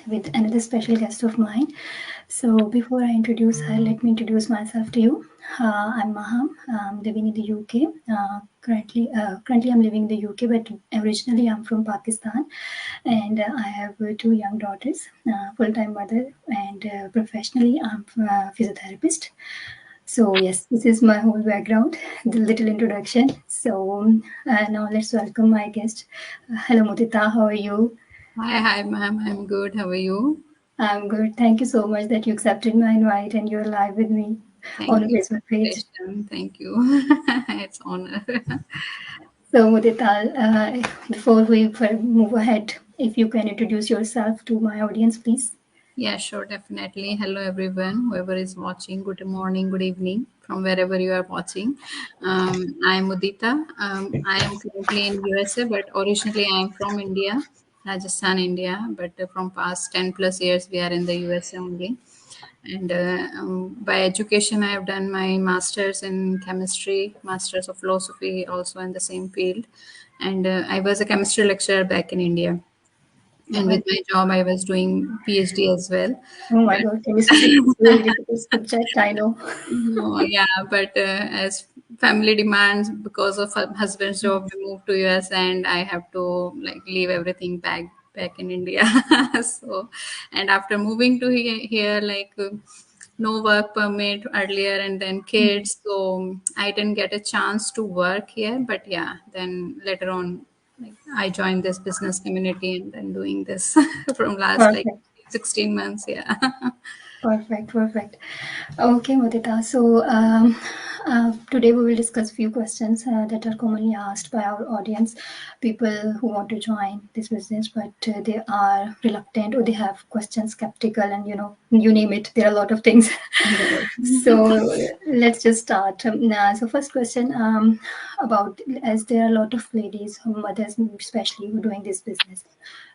with another special guest of mine. So, before I introduce her, let me introduce myself to you. I'm Maham. I'm living in the UK. Currently, I'm living in the UK, but originally I'm from Pakistan, and I have two young daughters. Full-time mother, and professionally, I'm a physiotherapist. So yes, this is my whole background, the little introduction. So now let's welcome my guest. Hello, Mudita. How are you? Hi, ma'am. I'm good. How are you? I'm good. Thank you so much that you accepted my invite and you're live with me on Thank a you for Facebook the page. invitation. Thank you. It's honor. So Mudita, before we move ahead, if you can introduce yourself to my audience, please. Yeah, sure, definitely. Hello, everyone. Whoever is watching, good morning, good evening, from wherever you are watching. I'm Udita. I am currently in USA, but originally I am from India, Rajasthan, India. But from past 10 plus years, we are in the USA only. And by education, I have done my master's in chemistry, master's of philosophy, also in the same field. And I was a chemistry lecturer back in India. And with Oh, my job, I was doing PhD as well. oh my But God, chemistry is very difficult subject, I know. no, yeah, but as family demands, because of her husband's job, we moved to US, and I have to like leave everything back in India. So, and after moving to here, like no work permit earlier, and then kids, so I didn't get a chance to work here. But yeah, then later on, like I joined this business community and then doing this from last like Perfect. 16 months. Yeah. Perfect, perfect. Okay, Mudita. So today we will discuss few questions that are commonly asked by our audience, people who want to join this business, but they are reluctant or they have questions, skeptical, and you name it. There are a lot of things. So let's just start. So first question about, as there are a lot of ladies, mothers especially, who are doing this business.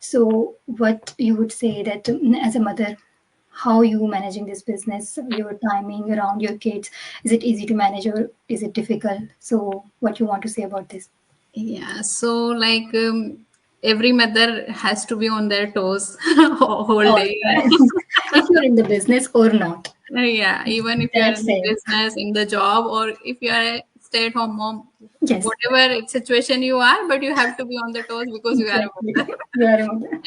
So what you would say that as a mother, how you managing this business, your timing around your kids, is it easy to manage or is it difficult? So what you want to say about this? Yeah, so like every mother has to be on their toes whole All day. time. If you're in the business or not, Yeah, even if you are that's in the same. business, in the job, or if you are a stay-at-home mom, Yes, whatever situation you are, but you have to be on the toes because you are a exactly. mother. You are a mother.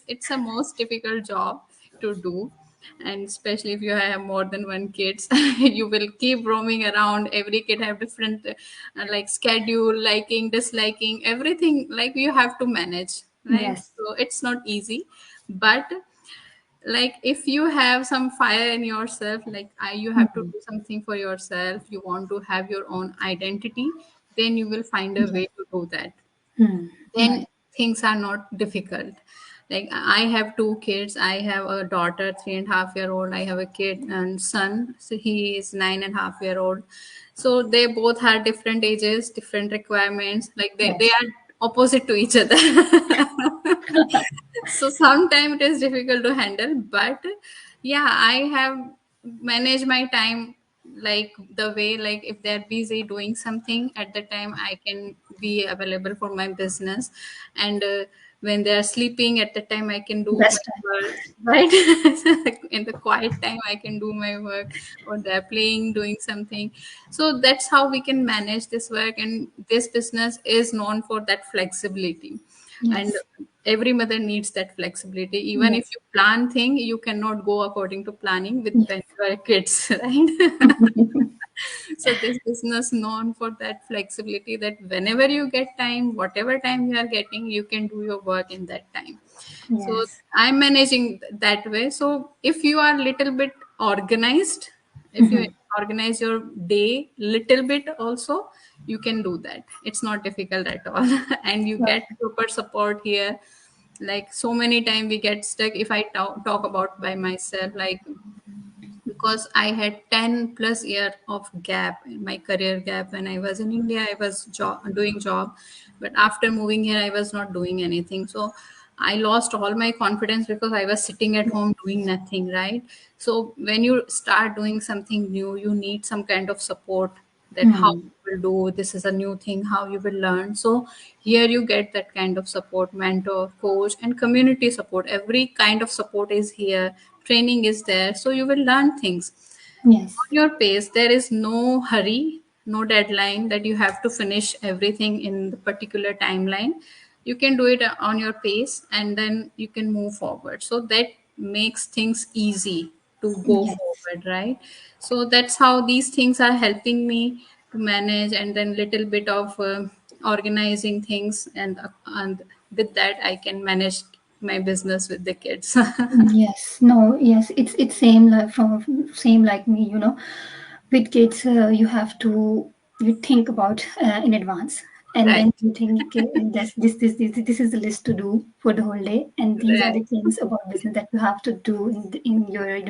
It's a most difficult job to do, and especially if you have more than one kids, you will keep roaming around. Every kid have different like schedule, liking, disliking, everything. Like you have to manage, right? Yes. So it's not easy, but like if you have some fire in yourself, like you have to Mhm. do something for yourself, you want to have your own identity, then you will find a Yes. way to do that. Hmm. Then Right. things are not difficult. Like I have two kids. I have a daughter, 3.5 year old. I have a kid and son, so he is 9.5 year old. So they both have different ages, different requirements. Like they Yes. are opposite to each other. So sometimes it is difficult to handle, but yeah, I have managed my time like the way, like if they're busy doing something at the time, I can be available for my business. And when they're sleeping at the time, I can do my Best time. work, right? In the quiet time, I can do my work, or they're playing, doing something. So that's how we can manage this work, and this business is known for that flexibility. And Yes. every mother needs that flexibility. Even if Yes. you plan thing, you cannot go according to planning with when Yes. you are kids, right? So this business known for that flexibility, that whenever you get time, whatever time you are getting, you can do your work in that time. So Yes. I'm managing that way. So if you are little bit organized, if you Mhm. organize your day little bit also, you can do that. It's not difficult at all. And you get Perfect. proper support here. Like so many time we get stuck. If I talk about by myself, like because I had 10 plus year of gap in my career gap. When I was in India, I was doing job, but after moving here, I was not doing anything. So I lost all my confidence because I was sitting at home doing nothing, right? So when you start doing something new, you need some kind of support, that how Hmm. you will do, this is a new thing, how you will learn. So here you get that kind of support, mentor, coach, and community support. Every kind of support is here, training is there, so you will learn things Yes. on your pace. There is no hurry, no deadline that you have to finish everything in the particular timeline. You can do it on your pace, and then you can move forward. So that makes things easy to go Yes. forward, right? So that's how these things are helping me to manage, and then little bit of organizing things, and with that I can manage my business with the kids. Yes, no, yes, it's same like from same like me, you know. With kids, you have to you think about in advance, and Right, then you think, okay, this is the list to do for the whole day, and these are right, the things about business that you have to do in your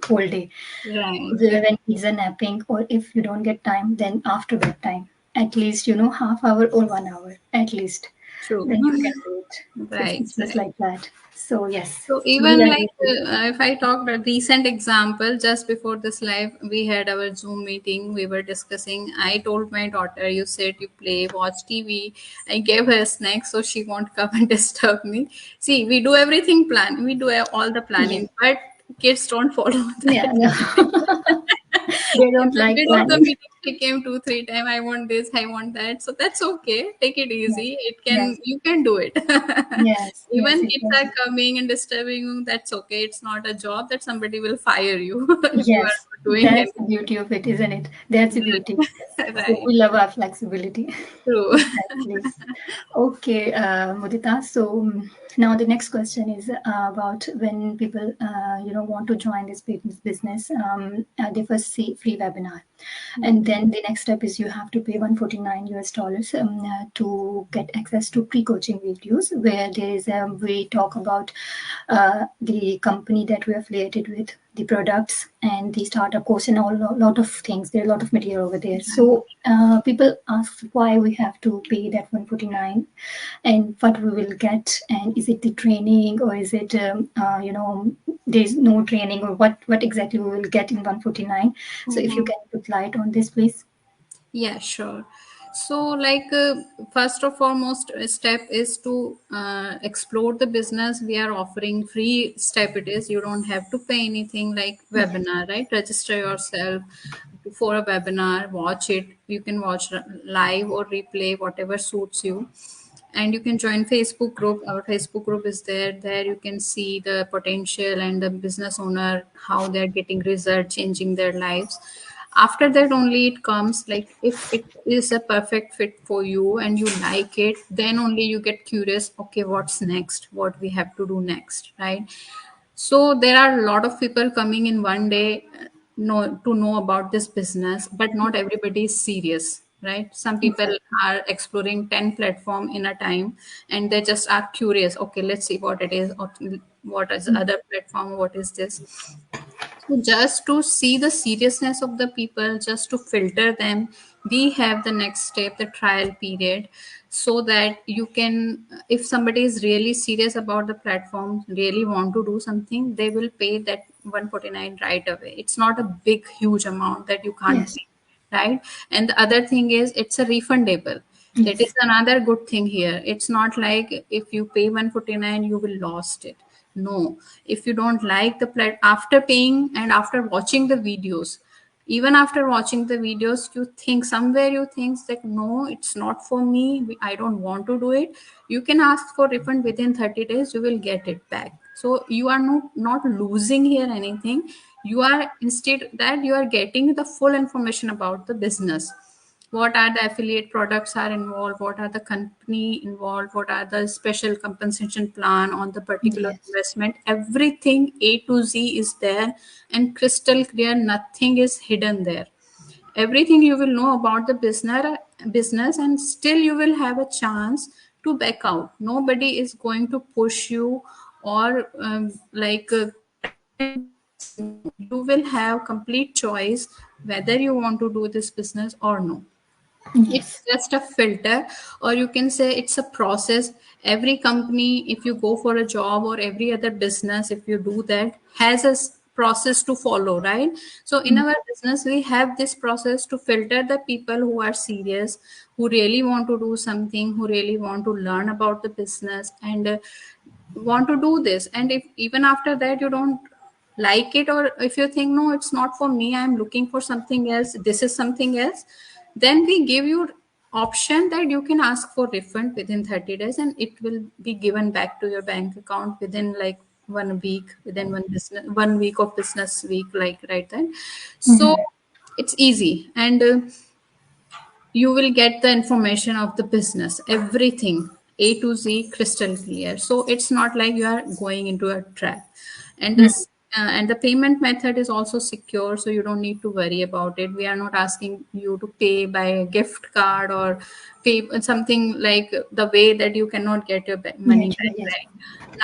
whole day. right, When kids are napping, or if you don't get time, then after bedtime, at least half hour or 1 hour at least, true. then you can do it. Right, It's just right. like that. So yes, So so these even are like the things. if I talk a recent example, just before this live, we had our Zoom meeting. We were discussing. I told my daughter, "You sit, you play, watch TV." I gave her a snack so she won't come and disturb me. See, we do everything plan. We do all the Yes. planning, but kids don't follow Yeah, that. no. They In don't the like middle of the planning. meeting, she came 2, 3 times. I want this, I want that. So that's okay. Take it Yes, easy. It can, yes, you can do it. yes, yes, Even kids are exactly. coming and disturbing you. That's okay. It's not a job that somebody will fire you if you are Yes, not doing that's the anything. beauty of it, isn't it? That's the beauty. So Right. we love our flexibility. True. Exactly. Okay, Mudita. So now the next question is about when people, want to join this business. They first see free webinar, and then the next step is you have to pay 149 US dollars to get access to pre-coaching videos where there is we talk about the company that we're affiliated with, the products, and the startup course, and all lot of things. There are a lot of material over there. So people ask why we have to pay that 149, and what we will get, and is it the training, or is it there's no training, or what exactly we will get in 149. So if you Mhm. can put light on this, please. Yeah, sure. So, like, first of foremost step is to explore the business. We are offering free step. It is, you don't have to pay anything like Yes. webinar, right? Register yourself for a webinar, watch it. You can watch live or replay, whatever suits you. And you can join Facebook group. Our Facebook group is there you can see the potential and the business owner, how they're getting result, changing their lives. After that only it comes, like, if it is a perfect fit for you and you like it, then only you get curious, okay, what's next, what we have to do next, right? So there are a lot of people coming in one day, know about this business, but not everybody is serious, right? Some people Exactly. are exploring 10 platform in a time, and they just are curious, okay, let's see what it is, or what is the other platform, what is this. So just to see the seriousness of the people, just to filter them, we have the next step, the trial period, so that you can, if somebody is really serious about the platform, really want to do something, they will pay that 149 right away. It's not a big, huge amount that you can't Yes. pay, right? And the other thing is, it's a refundable. That is Yes. another good thing here. It's not like if you pay 149 you will lost it. No, if you don't like the after paying and after watching the videos, even after watching the videos, you think somewhere, you think that no, it's not for me, I don't want to do it, you can ask for refund within 30 days, you will get it back. So you are not losing here anything. You are, instead that, you are getting the full information about the business. What are the affiliate products are involved, what are the company involved, what are the special compensation plan on the particular Yes. investment, everything A to Z is there, and crystal clear, nothing is hidden there. Everything you will know about the business, and still you will have a chance to back out. Nobody is going to push you, or pressure you to do something. No, you will have complete choice whether you want to do this business or no. It's Yes. just a filter, or you can say it's a process. Every company, if you go for a job, or every other business, if you do that, has a process to follow, right? So in our business we have this process to filter the people who are serious, who really want to do something, who really want to learn about the business, and want to do this. And if even after that you don't like it, or if you think no, it's not for me, I'm looking for something else, this is something else, then we give you option that you can ask for refund within 30 days, and it will be given back to your bank account within like 1 week, within 1 week of business week, like right then. So it's easy, and you will get the information of the business, everything A to Z crystal clear. So it's not like you are going into a trap. And Mhm. this and the payment method is also secure, so you don't need to worry about it. We are not asking you to pay by a gift card or pay something like the way that you cannot get your Yeah, money true. back, Yes. right?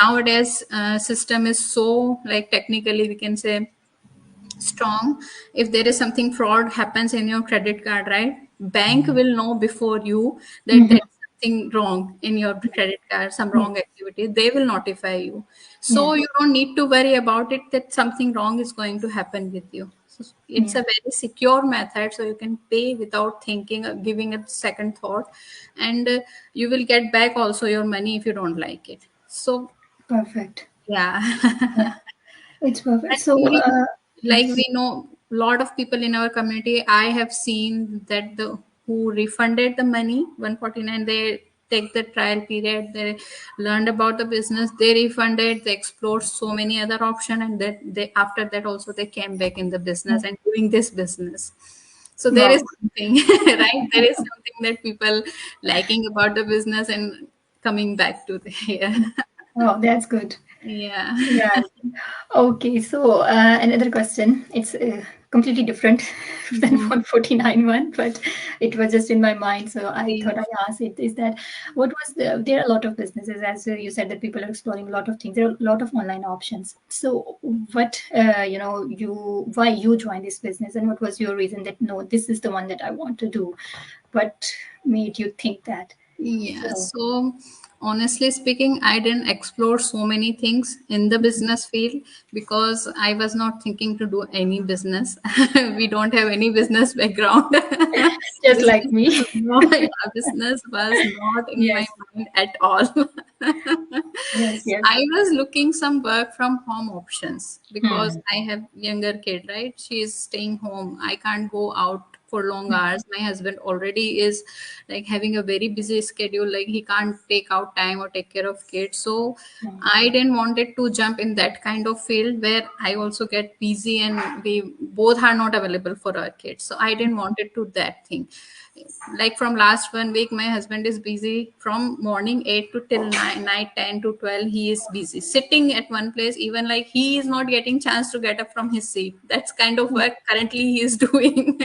Nowadays system is so, like, technically we can say strong. If there is something fraud happens in your credit card, right, bank will know before you that Mhm. there is something wrong in your credit card, some Yes. wrong activity, they will notify you. So Yes. you don't need to worry about it that something wrong is going to happen with you. So it's Yeah. a very secure method, so you can pay without thinking, giving a second thought. And you will get back also your money if you don't like it. So Perfect. yeah. Yeah. It's perfect. And So, we, like, yes. we know a lot of people in our community. I have seen that the who refunded the money 149, they take the trial period, they learned about the business, they refunded, they explored so many other options, and that they, after that also, they came back in the business and doing this business. So there is Wow. something, right? There is something that people liking about the business and coming back to the here. Wow, that's good. Yeah. Yeah. Okay, so another question. It's completely different than Mhm. 149 one, but it was just in my mind, so I thought Please. I asked it. Is that what was the? There are a lot of businesses, as you said, that people are exploring a lot of things. There are a lot of online options. So, what why you joined this business, and what was your reason that no, this is the one that I want to do? What made you think that? Yeah, So, so honestly speaking, I didn't explore so many things in the business field because I was not thinking to do any business. We don't have any business background. just like Business me. was no, yeah, business was not in my Yes. mind at all. Yes. Yes. I was looking some work from home options because Hmm. I have younger kid, right? She is staying home. I can't go out for long Hmm. hours. My husband already is like having a very busy schedule. Like he can't take out time or take care of kids. So Hmm. I didn't wanted to jump in that kind of field where I also get busy and we both are not available for our kids. So I didn't wanted to that thing. Like from last 1 week, my husband is busy from morning 8 to till night 10 to 12. He is busy sitting at one place, even like he is not getting chance to get up from his seat. That's kind of work currently he is doing.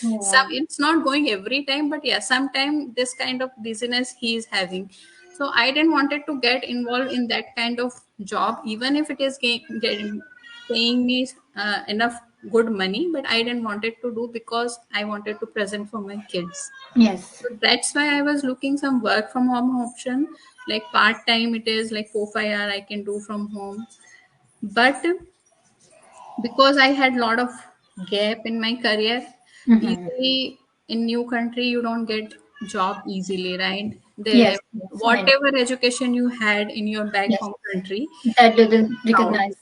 Some, Wow. it's not going every time, but yeah, sometime this kind of busyness he is having. So I didn't wanted to get involved in that kind of job, even if it is getting paying me enough good money, but I didn't want it to do because I wanted to present for my kids. Yes. So that's why I was looking some work from home option, like part time. It is like 4 5 hour I can do from home, but because I had lot of gap in my career, Hmm. easily in new country you don't get job easily, right? The Yes. Yes. I know. whatever education you had in your back Yes. home country, That it doesn't out. recognize.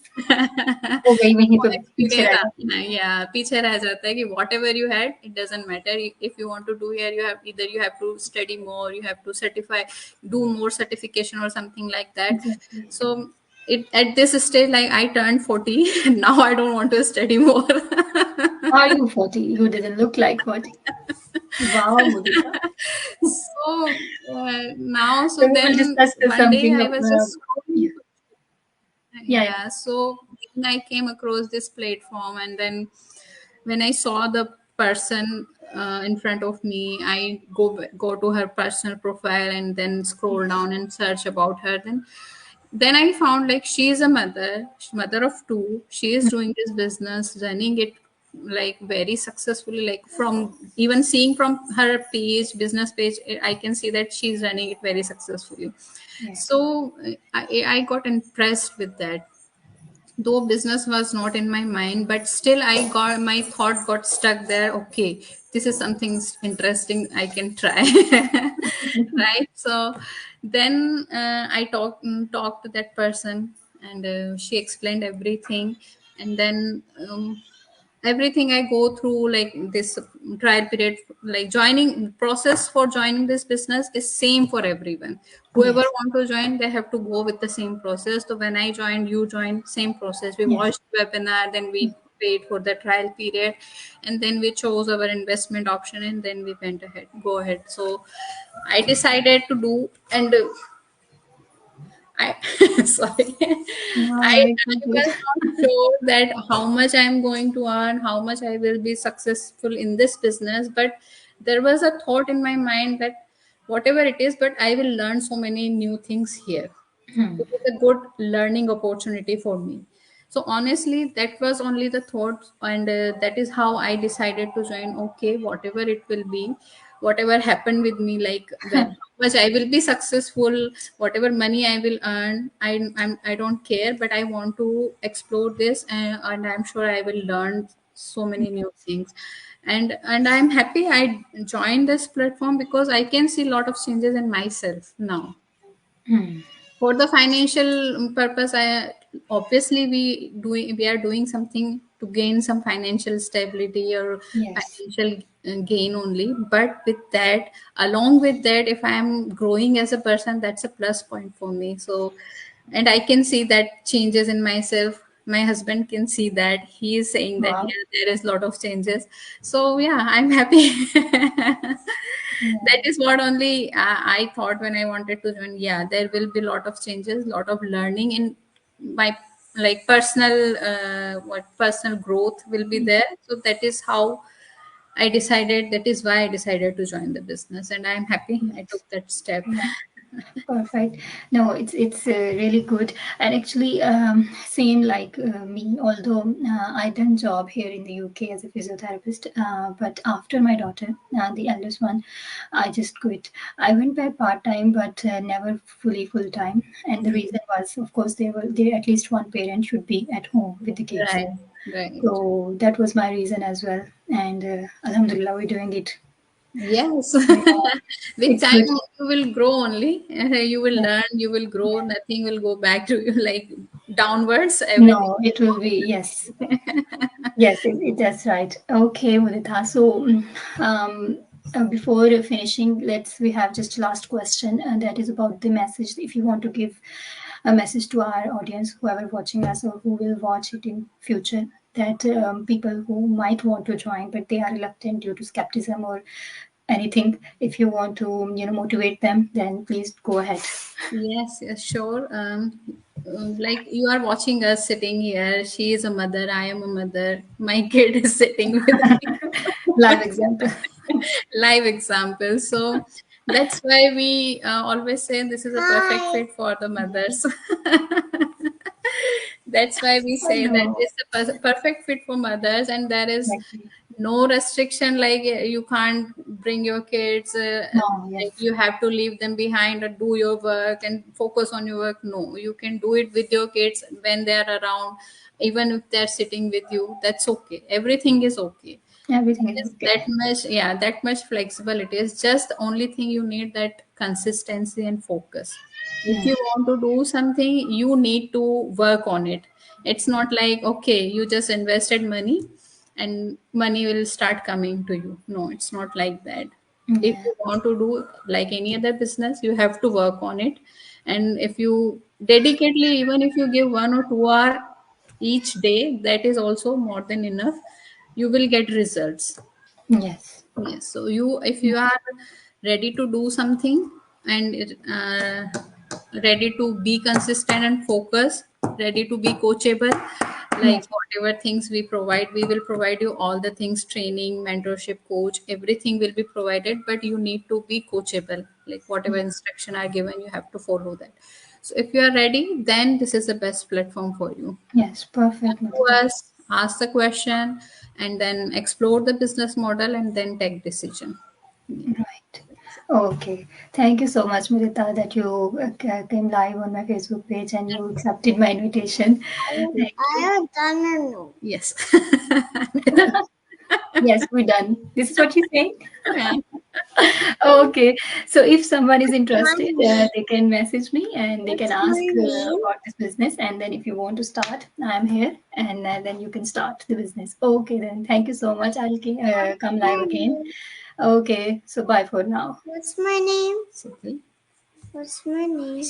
वो वही वहीं वो पे पीछे experience रह जाती आता है, yeah, पीछे रह जाता है कि whatever you had, it doesn't matter. If you want to do here, you have either you have to study more, you have to certify, do more certification or something like है. that. Exactly. So it at this stage, like I turned 40, now I don't want to study more. Are you 40? You didn't look like 40. Wow, Mudita. So now, So so we will then discuss one day something I of was just yeah, scrolling. yeah, yeah. Yeah, so then I came across this platform, and then when I saw the person in front of me, I go to her personal profile and then scroll down and search about her. Then I found like she is a mother of two. She is doing this business, running it like very successfully. Like from even seeing from her page, business page, I can see that she's running it very successfully. Yes. So I got impressed with that. though business was not in my mind, but still I got my thought got stuck there. Okay, this is something interesting, I can try. Right. So then I talked to that person, and she explained everything. And then everything I go through, like this trial period, like joining process for joining this business is same for everyone. Whoever Yes. want to join, they have to go with the same process. So when I joined, you joined, same process. We Yes. watched webinar, then we paid for the trial period, and then we chose our investment option, and then we went ahead, go ahead. So I decided to do, and I sorry, No, I it's complete. was not sure that how much I'm going to earn, how much I will be successful in this business. But there was a thought in my mind that whatever it is, but I will learn so many new things here. Hmm. It is a good learning opportunity for me. So honestly, that was only the thought, and that is how I decided to join. Okay, whatever it will be, whatever happened with me, like when how much I will be successful, whatever money I will earn, I don't care, but I want to explore this, and I'm sure I will learn so many new things. And I'm happy I joined this platform because I can see a lot of changes in myself now. Hmm. For the financial purpose, I obviously we are doing something to gain some financial stability or Yes. financial gain only. But with that, along with that, if I am growing as a person, that's a plus point for me. So, and I can see that changes in myself. My husband can see that. He is saying that, Wow. yeah, there is a lot of changes. So yeah, I'm happy. That Yeah. is what only I thought when I wanted to join. Yeah, there will be a lot of changes, lot of learning in my, like, personal what personal growth will be there. So that is how I decided, that is why I decided to join the business, and I'm happy I Yes. took that step. Yeah. Perfect. No, it's really good. And actually, same like me. Although I done job here in the UK as a physiotherapist, but after my daughter, the eldest one, I just quit. I went back part time, but never fully full time. And the reason was, of course, there at least one parent should be at home with the kids. Right, right. So that was my reason as well. And Alhamdulillah, we're doing it. Yes. Yeah, With it's time good. you will grow only. You will Yeah. learn, you will grow, nothing will go back to you like downwards, everything No, it will will go. be, yes. Yes, that's right. Okay, Mudita. So, before finishing, we have just last question, and that is about the message. If you want to give a message to our audience, whoever watching us or who will watch it in future, that people who might want to join but they are reluctant due to skepticism or anything, if you want to, motivate them, then please go ahead. Yes, yes, sure. Like you are watching us sitting here. She is a mother. I am a mother. My kid is sitting with me. Live example. Live example. So that's why we always say this is a perfect fit for the mothers. That's why we I say that know. it's a perfect fit for mothers, and there is Exactly. no restriction like you can't bring your kids, No, like yes. you have to leave them behind or do your work and focus on your work. No, you can do it with your kids when they are around, even if they're sitting with you. That's okay, everything is okay. Everything is Yes, okay. that much, yeah, that much flexible it is. Just the only thing you need, that consistency and focus. If Hmm. you want to do something, you need to work on it. It's not like, okay, you just invested money and money will start coming to you. No, it's not like that. If Yeah. you want to do like any other business, you have to work on it. And if you dedicately, even if you give 1 or 2 hour each day, that is also more than enough. You will get results. Yes. Yes. So you, if you are ready to do something, and ready to be consistent and focus, ready to be coachable, like Yes. whatever things we provide, we will provide you all the things, training, mentorship, coach, everything will be provided. But you need to be coachable. Like whatever instruction are given, you have to follow that. So if you are ready, then this is the best platform for you. Yes. Perfect, To Mudita. us, ask the question, and then explore the business model, and then take decision. Yeah. Right. Okay. Thank you so much, Mudita, that you came live on my Facebook page and you accepted my invitation. Thank I you. have done or no? Yes. Yes, we're done. This is what you're saying? Yeah. Okay. So if someone is My interested, name. they can message me and they can What's ask my name? about this business. And then if you want to start, I'm here. And then you can start the business. Okay, then. Thank you so much. I'll come live My again. name. Okay. So bye for now. What's my name? Simple. What's my name?